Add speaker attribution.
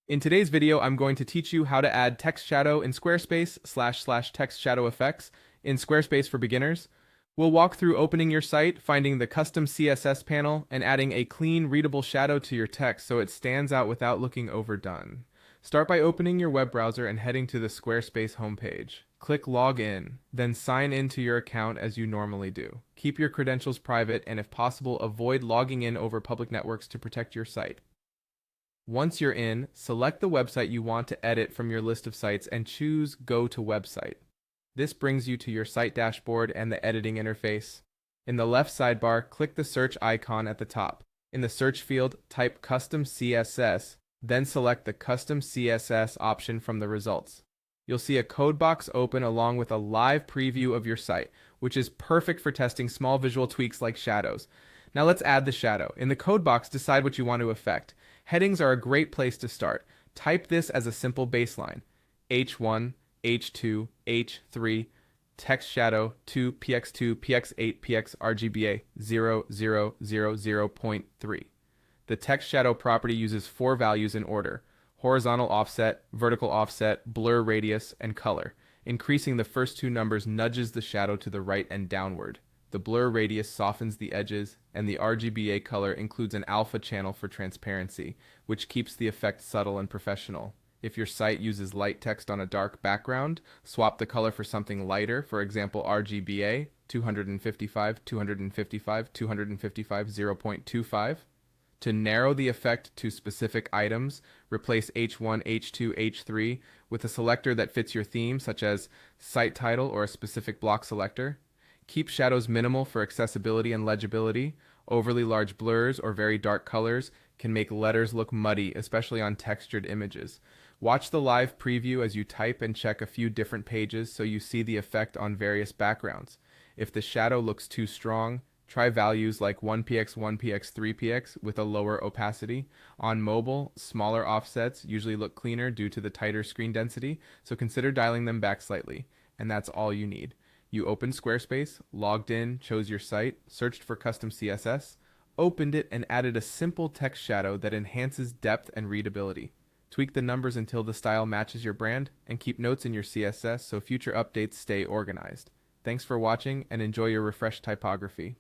Speaker 1: In today's video, I'm going to teach you how to add text shadow in Squarespace / text shadow effects in Squarespace for beginners. We'll walk through opening your site, finding the custom CSS panel, and adding a clean, readable shadow to your text so it stands out without looking overdone. Start by opening your web browser and heading to the Squarespace homepage. Click Log In, then sign into your account as you normally do. Keep your credentials private and if possible, avoid logging in over public networks to protect your site. Once you're in, select the website you want to edit from your list of sites and choose Go to Website. This brings you to your site dashboard and the editing interface. In the left sidebar, click the search icon at the top. In the search field, type Custom CSS, then select the Custom CSS option from the results. You'll see a code box open along with a live preview of your site, which is perfect for testing small visual tweaks like shadows. Now let's add the shadow. In the code box, decide what you want to affect. Headings are a great place to start. Type this as a simple baseline. H1, H2, H3, text shadow 2, px2, px8, px RGBA 0000.3. The text shadow property uses 4 values in order: horizontal offset, vertical offset, blur radius, and color. Increasing the first 2 numbers nudges the shadow to the right and downward. The blur radius softens the edges, and the RGBA color includes an alpha channel for transparency, which keeps the effect subtle and professional. If your site uses light text on a dark background, swap the color for something lighter, for example RGBA 255, 255, 255, 0.25. To narrow the effect to specific items, replace H1, H2, H3 with a selector that fits your theme, such as site title or a specific block selector. Keep shadows minimal for accessibility and legibility. Overly large blurs or very dark colors can make letters look muddy, especially on textured images. Watch the live preview as you type and check a few different pages so you see the effect on various backgrounds. If the shadow looks too strong, try values like 1px, 1px, 3px with a lower opacity. On mobile, smaller offsets usually look cleaner due to the tighter screen density, so consider dialing them back slightly. And that's all you need. You opened Squarespace, logged in, chose your site, searched for custom CSS, opened it, and added a simple text shadow that enhances depth and readability. Tweak the numbers until the style matches your brand, and keep notes in your CSS so future updates stay organized. Thanks for watching and enjoy your refreshed typography.